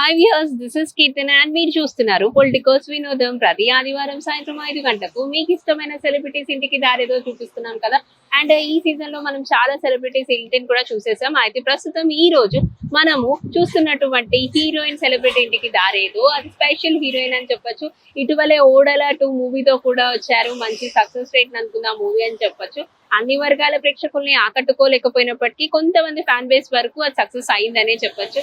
Hi viewers, this is Keerthana and మీరు చూస్తున్నారు Politicos వినోదం. ప్రతి ఆదివారం సాయంత్రం 5 గంటలకు మీకు ఇష్టమైన సెలబ్రిటీస్ ఇంటికి దారేదో చూపిస్తున్నాం కదా. అండ్ ఈ సీజన్ లో మనం చాలా సెలబ్రిటీస్ ఇంటిని కూడా చూసేసాం. అయితే ప్రస్తుతం ఈ రోజు మనము చూస్తున్నటువంటి హీరోయిన్ సెలబ్రిటీ ఇంటికి దారేదో, అది స్పెషల్ హీరోయిన్ అని చెప్పొచ్చు. ఇటీవలే ఓడల 2 మూవీతో కూడా వచ్చారు. మంచి సక్సెస్ రేట్ అనుకున్న మూవీ అని చెప్పొచ్చు. అన్ని వర్గాల ప్రేక్షకుల్ని ఆకట్టుకోలేకపోయినప్పటికీ కొంతమంది ఫ్యాన్ బేస్ వరకు అది సక్సెస్ అయిందనే చెప్పొచ్చు.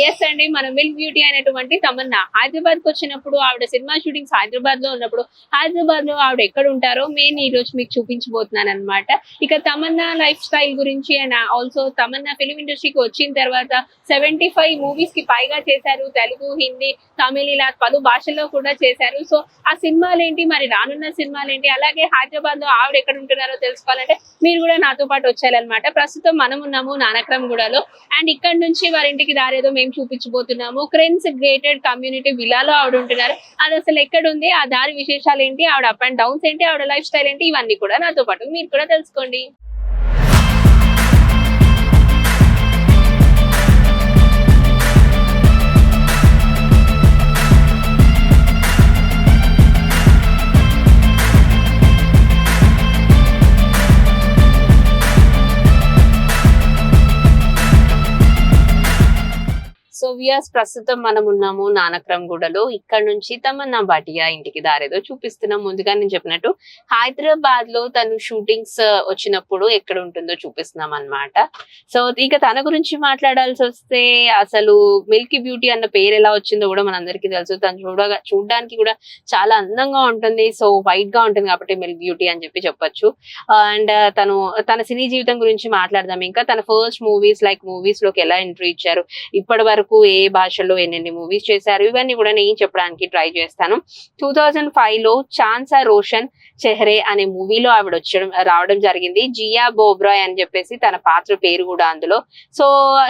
ఎస్ అండి, మన మిల్క్ బ్యూటీ అనేటువంటి తమన్నా హైదరాబాద్ కి వచ్చినప్పుడు, ఆవిడ సినిమా షూటింగ్స్ హైదరాబాద్ లో ఉన్నప్పుడు, హైదరాబాద్ లో ఆవిడ ఎక్కడ ఉంటారో నేను ఈ రోజు మీకు చూపించబోతున్నాను అనమాట. ఇక తమన్నా లైఫ్ స్టైల్ గురించి అండ్ ఆల్సో తమన్నా ఫిలిం ఇండస్ట్రీకి వచ్చిన తర్వాత 75 మూవీస్ కి పైగా చేశారు. తెలుగు, హిందీ, తమిళ ఇలా పలు భాషల్లో కూడా చేశారు. సో ఆ సినిమాలు ఏంటి, మరి రానున్న సినిమాలు ఏంటి, అలాగే హైదరాబాద్ లో ఆవిడ ఎక్కడ ఉంటున్నారో తెలుసుకోవాలంటే మీరు కూడా నాతో పాటు వచ్చేయాలన్నమాట. ప్రస్తుతం మనం ఉన్నాము నానక్రమ్గూడలో అండ్ ఇక్కడ నుంచి వారింటికి దారేదో మేము చూపించబోతున్నాము. క్రెన్స్ గ్రేటెడ్ కమ్యూనిటీ విలాలో ఆవిడ ఉంటున్నారు. అది అసలు ఎక్కడ ఉంది, ఆ దారి విశేషాలు ఏంటి, ఆవిడ అప్ అండ్ డౌన్స్ ఏంటి, ఆవిడ లైఫ్ స్టైల్ ఏంటి, ఇవన్నీ కూడా నాతో పాటు మీరు కూడా తెలుసుకోండి. సో వియర్స్, ప్రస్తుతం మనం ఉన్నాము నానక్రమ్గూడలో. ఇక్కడ నుంచి తమన్నా భాటియా ఇంటికి దారేదో చూపిస్తున్నాం. ముందుగా నేను చెప్పినట్టు హైదరాబాద్ లో తను షూటింగ్స్ వచ్చినప్పుడు ఎక్కడ ఉంటుందో చూపిస్తున్నాం అన్నమాట. సో ఇక తన గురించి మాట్లాడాల్సి వస్తే, అసలు మిల్కీ బ్యూటీ అన్న పేరు ఎలా వచ్చిందో కూడా మనందరికీ తెలుసు. తను చూడడానికి కూడా చాలా అందంగా ఉంటుంది. సో వైట్ గా ఉంటుంది కాబట్టి మిల్క్ బ్యూటీ అని చెప్పొచ్చు. అండ్ తన సినీ జీవితం గురించి మాట్లాడదాం. ఇంకా తన ఫస్ట్ మూవీస్ లోకి ఎలా ఎంట్రీ ఇచ్చారు, ఇప్పటి వరకు ఏ భాషలో ఎన్ని మూవీస్ చేశారు, ఇవన్నీ కూడా నేను చెప్పడానికి ట్రై చేస్తాను. 2005 లో ఛాన్సా రోషన్ చెహ్రే అనే మూవీలో ఆవిడ రావడం జరిగింది. జియా బోబ్రాయ్ అని చెప్పేసి తన పాత్ర పేరు కూడా అందులో. సో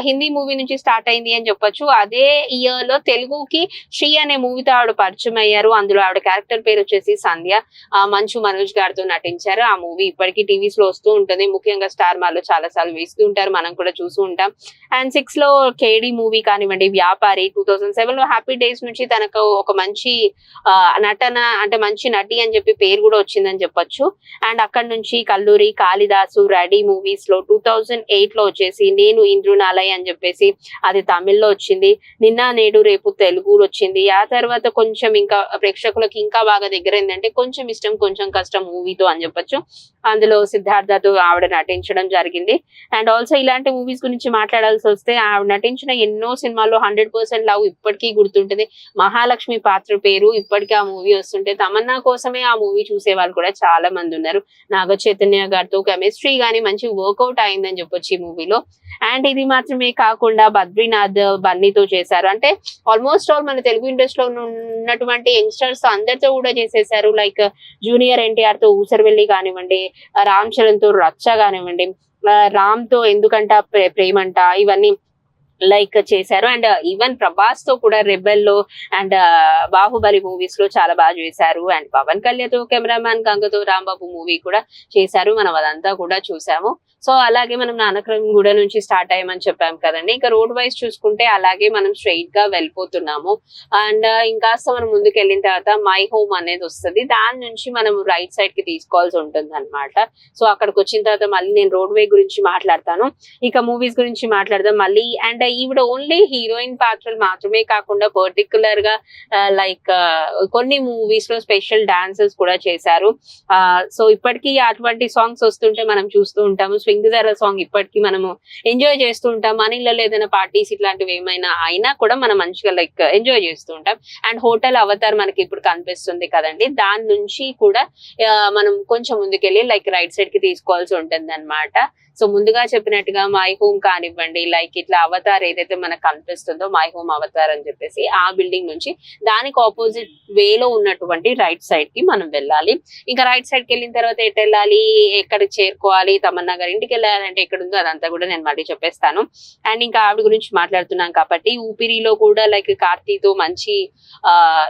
హిందీ మూవీ నుంచి స్టార్ట్ అయింది అని చెప్పొచ్చు. అదే ఇయర్ లో తెలుగుకి శ్రీ అనే మూవీతో ఆవిడ పరిచయం అయ్యారు. అందులో ఆవిడ క్యారెక్టర్ పేరు వచ్చేసి సంధ్య. మంచు మనోజ్ గారితో నటించారు. ఆ మూవీ ఇప్పటికీ టీవీస్ లో వస్తూ ఉంటుంది. ముఖ్యంగా స్టార్ మాలో చాలా సార్లు వేస్తూ ఉంటారు, మనం కూడా చూస్తూ ఉంటాం. అండ్ 6 లో కేడి మూవీ కానివ్వండి, వ్యాపారి. 2007 లో హ్యాపీ డేస్ నుంచి తనకు ఒక మంచి నటన, అంటే మంచి నటి అని చెప్పి పేరు కూడా వచ్చిందని చెప్పొచ్చు. అండ్ అక్కడ నుంచి కల్లూరి, కాళిదాసు, రెడీ మూవీస్ లో 2008 లో వచ్చేసి నేను ఇంద్రునాలయ్ అని చెప్పేసి అది తమిళ్లో వచ్చింది. నిన్న నేడు రేపు తెలుగులో వచ్చింది. ఆ తర్వాత కొంచెం ఇంకా ప్రేక్షకులకు ఇంకా బాగా దగ్గర ఏంటంటే కొంచెం ఇష్టం కొంచెం కష్టం మూవీతో అని చెప్పొచ్చు. అందులో సిద్ధార్థతో ఆవిడ నటించడం జరిగింది. అండ్ ఆల్సో ఇలాంటి మూవీస్ గురించి మాట్లాడాల్సి వస్తే, ఆవిడ నటించిన ఎన్నో సినిమాల్లో 100% లవ్ ఇప్పటికీ గుర్తుంటది. మహాలక్ష్మి పాత్ర పేరు ఇప్పటికీ ఆ మూవీ వస్తుంటే తమన్నా కోసమే ఆ మూవీ చూసే వాళ్ళు కూడా చాలా మంది ఉన్నారు. నాగ చైతన్య గారితో కెమిస్ట్రీ గానీ మంచి వర్కౌట్ అయిందని చెప్పొచ్చు ఈ మూవీలో. అండ్ ఇది మాత్రమే కాకుండా బద్రీనాథ్, బన్నీతో చేశారు. అంటే ఆల్మోస్ట్ ఆల్ మన తెలుగు ఇండస్ట్రీలో ఉన్నటువంటి యంగ్స్టర్స్ అందరితో కూడా చేసేసారు. లైక్ జూనియర్ ఎన్టీఆర్ తో ఊసరవెల్లి కానివ్వండి, రామ్ చరణ్ తో రచ్చ కానివ్వండి, రామ్ తో ఎందుకంట ప్రేమంట, ఇవన్నీ లైక్ చేశారు. అండ్ ఈవెన్ ప్రభాస్ తో కూడా రెబెల్ లో అండ్ బాహుబలి మూవీస్ లో చాలా బాగా చేశారు. అండ్ పవన్ కళ్యాణ్ తో కెమెరామ్యాన్ గంగతో రాంబాబు మూవీ కూడా చేశారు. మనం అదంతా కూడా చూసాము. సో అలాగే మనం నానక్రమ్గూడ నుంచి స్టార్ట్ అయ్యామని చెప్పాం కదండి. ఇంకా రోడ్ వైజ్ చూసుకుంటే అలాగే మనం స్ట్రైట్ గా వెళ్ళిపోతున్నాము. అండ్ ఇంకాస్త మనం ముందుకు వెళ్ళిన తర్వాత మై హోమ్ అనేది వస్తుంది. దాని నుంచి మనం రైట్ సైడ్ కి తీసుకోవాల్సి ఉంటుంది అనమాట. సో అక్కడికి వచ్చిన తర్వాత మళ్ళీ నేను రోడ్ వే గురించి మాట్లాడతాను, ఇక మూవీస్ గురించి మాట్లాడదాం మళ్ళీ. అండ్ ఈవిడ ఓన్లీ హీరోయిన్ పాత్రలు మాత్రమే కాకుండా పర్టికులర్ గా లైక్ కొన్ని మూవీస్ లో స్పెషల్ డాన్సెస్ కూడా చేశారు. సో ఇప్పటికీ అటువంటి సాంగ్స్ వస్తుంటే మనం చూస్తూ ఉంటాము. స్వింగ్ జరా సాంగ్ ఇప్పటికీ మనము ఎంజాయ్ చేస్తూ ఉంటాం. మన ఇళ్ళలో ఏదైనా పార్టీస్ ఇట్లాంటివి ఏమైనా అయినా కూడా మనం మంచిగా లైక్ ఎంజాయ్ చేస్తూ ఉంటాం. అండ్ హోటల్ అవతార్ మనకి ఇప్పుడు కనిపిస్తుంది కదండి, దాని నుంచి కూడా మనం కొంచెం ముందుకెళ్ళి లైక్ రైట్ సైడ్ కి తీసుకోవాల్సి ఉంటుంది అనమాట. సో ముందుగా చెప్పినట్టుగా మై హోమ్ కానివ్వండి, లైక్ ఇట్లా అవతార్ ఏదైతే మనకు కనిపిస్తుందో మై హోమ్ అవతార్ అని చెప్పేసి ఆ బిల్డింగ్ నుంచి దానికి ఆపోజిట్ వేలో ఉన్నటువంటి రైట్ సైడ్ కి మనం వెళ్ళాలి. ఇంకా రైట్ సైడ్ కి వెళ్ళిన తర్వాత ఎటు వెళ్ళాలి, ఎక్కడికి చేరుకోవాలి, తమన్నా గారి ఇంటికి వెళ్ళాలంటే ఎక్కడ ఉందో అదంతా కూడా నేను మళ్ళీ చెప్పేస్తాను. అండ్ ఇంకా ఆవిడ గురించి మాట్లాడుతున్నాం కాబట్టి ఊపిరిలో కూడా లైక్ కార్తీతో మంచి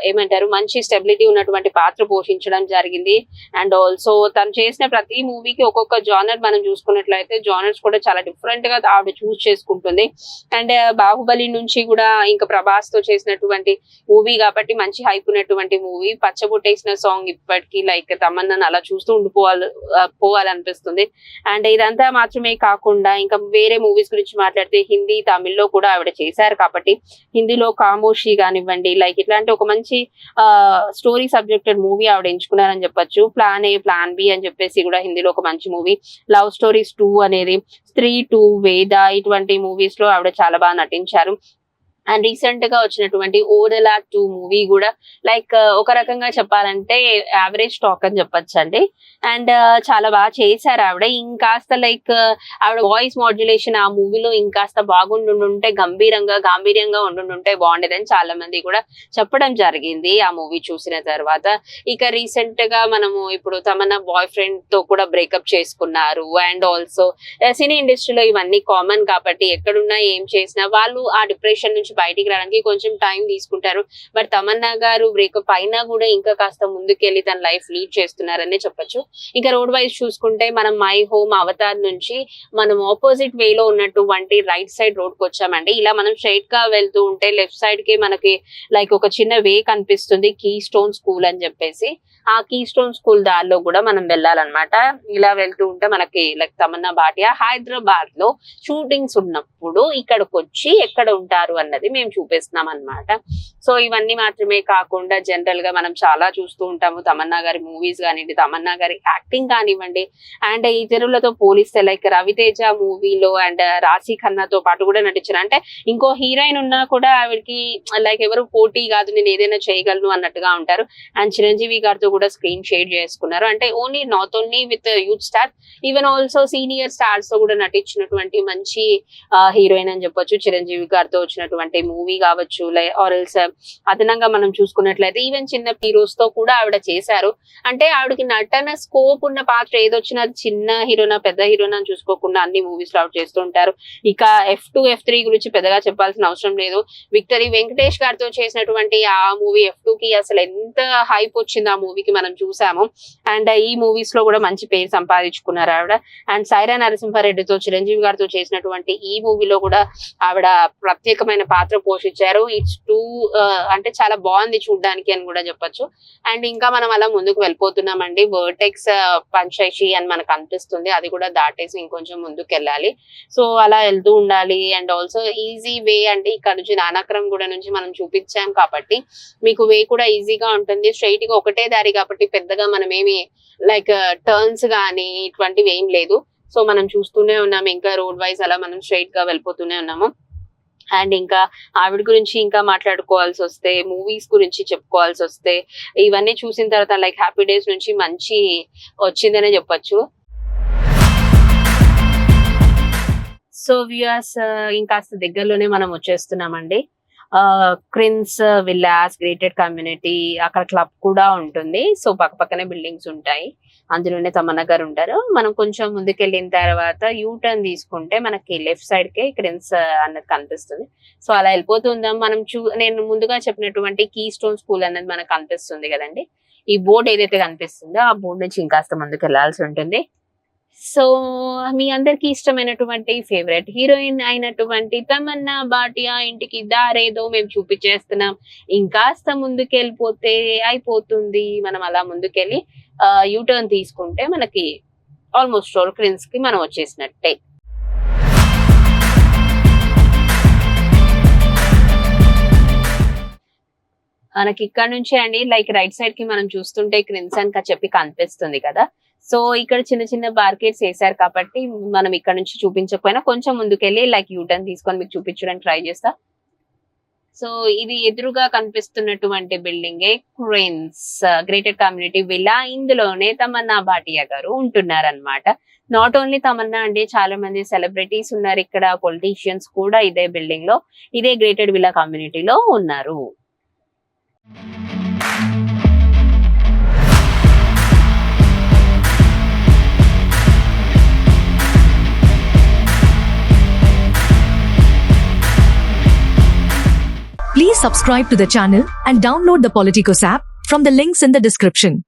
ఏమంటారు మంచి స్టెబిలిటీ ఉన్నటువంటి పాత్ర పోషించడం జరిగింది. అండ్ ఆల్సో తను చేసిన ప్రతి మూవీకి ఒక్కొక్క జానర్ మనం చూసుకున్నట్లయితే జానర్స్ కూడా చాలా డిఫరెంట్ గా ఆవిడ చూస్ చేసుకుంటుంది. అండ్ బాహుబలి నుంచి కూడా ఇంకా ప్రభాస్ తో చేసినటువంటి మూవీ కాబట్టి మంచి హైప్ ఉన్నటువంటి మూవీ. పచ్చబొట్టేసిన సాంగ్ ఇప్పటికీ లైక్ తమన్నాను అలా చూస్తూ పోవాలనిపిస్తుంది. అండ్ ఇదంతా మాత్రమే కాకుండా ఇంకా వేరే మూవీస్ గురించి మాట్లాడితే హిందీ తమిళ్లో కూడా ఆవిడ చేశారు కాబట్టి హిందీలో కామోషి కానివ్వండి లైక్ ఇట్లాంటి ఒక మంచి స్టోరీ సబ్జెక్టెడ్ మూవీ ఆవిడ ఎంచుకున్నారని చెప్పొచ్చు. ప్లాన్ ఏ ప్లాన్ బి అని చెప్పేసి కూడా హిందీలో ఒక మంచి మూవీ. లవ్ స్టోరీస్ 2 అనేది, స్త్రీ 2, వేద ఇటువంటి మూవీస్ లో ఆవిడ చాలా బాగా నటించారు. అండ్ రీసెంట్ గా వచ్చినటువంటి ఓడలా 2 మూవీ కూడా లైక్ ఒక రకంగా చెప్పాలంటే యావరేజ్ టాక్ అని చెప్పొచ్చు అండి. అండ్ చాలా బాగా చేశారు ఆవిడ. ఇంకాస్త లైక్ ఆవిడ వాయిస్ మాడ్యులేషన్ ఆ మూవీలో ఇంకాస్త బాగుండుంటే గాంభీర్యంగా ఉండుంటే బాగుండేదని చాలా మంది కూడా చెప్పడం జరిగింది ఆ మూవీ చూసిన తర్వాత. ఇక రీసెంట్ గా మనము ఇప్పుడు తమన్నా బాయ్ ఫ్రెండ్ తో కూడా బ్రేకప్ చేసుకున్నారు. అండ్ ఆల్సో సినీ ఇండస్ట్రీలో ఇవన్నీ కామన్ కాబట్టి ఎక్కడున్నా ఏం చేసినా వాళ్ళు ఆ డిప్రెషన్ నుంచి బయటికి రావడానికి కొంచెం టైం తీసుకుంటారు. బట్ తమన్నా గారు బ్రేకప్ అయినా కూడా ఇంకా కాస్త ముందుకెళ్ళి తన లైఫ్ లీడ్ చేస్తున్నారనే చెప్పొచ్చు. ఇంకా రోడ్ వైజ్ చూసుకుంటే మనం మై హోమ్ అవతార్ నుంచి మనం ఆపోజిట్ వేలో ఉన్నటువంటి రైట్ సైడ్ రోడ్ కి వచ్చామండి. ఇలా మనం స్ట్రైట్ గా వెళ్తూ ఉంటే లెఫ్ట్ సైడ్ కి మనకి లైక్ ఒక చిన్న వే కనిపిస్తుంది, కీ స్టోన్ స్కూల్ అని చెప్పేసి. ఆ కీ స్టోన్ స్కూల్ దారిలో కూడా మనం వెళ్ళాలన్నమాట. ఇలా వెళ్తూ ఉంటే మనకి లైక్ తమన్నా భాటియా హైదరాబాద్ లో షూటింగ్స్ ఉన్నప్పుడు ఇక్కడికి వచ్చి ఎక్కడ ఉంటారు అన్నది మేము చూపిస్తున్నాం అన్నమాట. సో ఇవన్నీ మాత్రమే కాకుండా జనరల్ గా మనం చాలా చూస్తూ ఉంటాము తమన్నా గారి మూవీస్ కానివ్వండి, తమన్నా గారి యాక్టింగ్ కానివ్వండి. అండ్ ఇతరులతో పోలిస్తే లైక్ రవితేజ మూవీలో అండ్ రాశి ఖన్నాతో పాటు కూడా నటించారు. అంటే ఇంకో హీరోయిన్ ఉన్నా కూడా ఆవిడకి లైక్ ఎవరు పోటీ కాదు, నేను ఏదైనా చేయగలను అన్నట్టుగా ఉంటారు. అండ్ చిరంజీవి గారితో కూడా స్క్రీన్ షేర్ చేసుకున్నారు. అంటే not only with youth star, even also senior stars తో కూడా నటించినటువంటి మంచి హీరోయిన్ అని చెప్పొచ్చు. చిరంజీవి గారితో వచ్చినటువంటి మూవీ కావచ్చు, ఆర్ఎల్స్ అదనంగా మనం చూసుకున్నట్లయితే ఈవెన్ చిన్న హీరోస్ తో కూడా ఆవిడ చేశారు. అంటే ఆవిడకి నటన స్కోప్ ఉన్న పాత్ర ఏదొచ్చినా చిన్న హీరోనా పెద్ద హీరోనా అని చూసుకోకుండా అన్ని మూవీస్ లో ఆవిడ చేస్తూ ఉంటారు. ఇక F2, F3 గురించి పెద్దగా చెప్పాల్సిన అవసరం లేదు. విక్టరీ వెంకటేష్ గారితో చేసినటువంటి ఆ మూవీ F2 కి అసలు ఎంత హైప్ వచ్చింది ఆ మూవీకి మనం చూసాము. అండ్ ఈ మూవీస్ లో కూడా మంచి పేరు సంపాదించుకున్నారు ఆవిడ. అండ్ సైరా నరసింహారెడ్డితో చిరంజీవి గారితో చేసినటువంటి ఈ మూవీలో కూడా ఆవిడ ప్రత్యేకమైన పాత్ర పోషించారు. ఇట్స్ టూ అంటే చాలా బాగుంది చూడడానికి అని కూడా చెప్పొచ్చు. అండ్ ఇంకా మనం అలా ముందుకు వెళ్ళిపోతున్నామండి. వర్టెక్స్ పంచాయతీ అని మనకు అనిపిస్తుంది, అది కూడా దాటేసి ఇంకొంచెం ముందుకు వెళ్ళాలి. సో అలా వెళ్తూ ఉండాలి. అండ్ ఆల్సో ఈజీ వే అంటే ఇక్కడ నుంచి నానాక్రమ్ గూడ నుంచి మనం చూపించాం కాబట్టి మీకు వే కూడా ఈజీగా ఉంటుంది. స్ట్రైట్ గా ఒకటే దారి కాబట్టి పెద్దగా మనం ఏమి లైక్ టర్న్స్ గానీ ఇటువంటివి ఏం లేదు. సో మనం చూస్తూనే ఉన్నాము, ఇంకా రోడ్ వైజ్ అలా మనం స్ట్రైట్ గా వెళ్ళిపోతూనే ఉన్నాము. అండ్ ఇంకా ఆవిడ గురించి ఇంకా మాట్లాడుకోవాల్సి వస్తే, మూవీస్ గురించి చెప్పుకోవాల్సి వస్తే, ఇవన్నీ చూసిన తర్వాత లైక్ హ్యాపీ డేస్ నుంచి మంచి వచ్చిందనే చెప్పొచ్చు. సో వ్యూయర్స్ ఇంకాస్త దగ్గరలోనే మనం వచ్చేస్తున్నామండి. క్రిన్స్ విల్లాస్ గ్రేటెడ్ కమ్యూనిటీ, అక్కడ క్లబ్ కూడా ఉంటుంది. సో పక్కనే బిల్డింగ్స్ ఉంటాయి, అందులోనే తమన్నా గారు ఉంటారు. మనం కొంచెం ముందుకెళ్ళిన తర్వాత యూ టర్న్ తీసుకుంటే మనకి లెఫ్ట్ సైడ్ కే క్రిన్స్ అన్నది కనిపిస్తుంది. సో అలా వెళ్ళిపోతుందాం. మనం నేను ముందుగా చెప్పినటువంటి కీ స్టోన్ స్కూల్ అన్నది మనకు కనిపిస్తుంది కదండి. ఈ బోర్డు ఏదైతే కనిపిస్తుందో ఆ బోర్డు నుంచి ఇంకాస్త ముందుకు వెళ్ళాల్సి ఉంటుంది. సో మీ అందరికి ఇష్టమైనటువంటి ఫేవరెట్ హీరోయిన్ అయినటువంటి తమన్నా భాటియా ఇంటికి దారేదో మేము చూపించేస్తున్నాం. ఇంకాస్త ముందుకెళ్ళిపోతే అయిపోతుంది. మనం అలా ముందుకెళ్ళి యూటర్న్ తీసుకుంటే మనకి ఆల్మోస్ట్ ఆల్ క్రిన్స్ కి మనం వచ్చేసినట్టే. మనకి ఇక్కడ నుంచి అండి లైక్ రైట్ సైడ్ కి మనం చూస్తుంటే క్రిన్స్ అని చెప్పి కనిపిస్తుంది కదా. సో ఇక్కడ చిన్న చిన్న బార్కెట్స్ వేసారు కాబట్టి మనం ఇక్కడ నుంచి చూపించకపోయినా కొంచెం ముందుకెళ్ళి లైక్ యూటర్న్ తీసుకొని మీకు చూపించడానికి ట్రై చేస్తా. సో ఇది ఎదురుగా కనిపిస్తున్నటువంటి బిల్డింగే క్రిన్స్ గ్రేటెడ్ కమ్యూనిటీ విల్లా. ఇందులోనే తమన్నా భాటియా గారు ఉంటున్నారనమాట. నాట్ ఓన్లీ తమన్నా అండి, చాలా మంది సెలబ్రిటీస్ ఉన్నారు ఇక్కడ, పొలిటీషియన్స్ కూడా ఇదే బిల్డింగ్ లో, ఇదే గ్రేటెడ్ విల్లా కమ్యూనిటీలో ఉన్నారు. Please subscribe to the channel and download the Politicos app from the links in the description.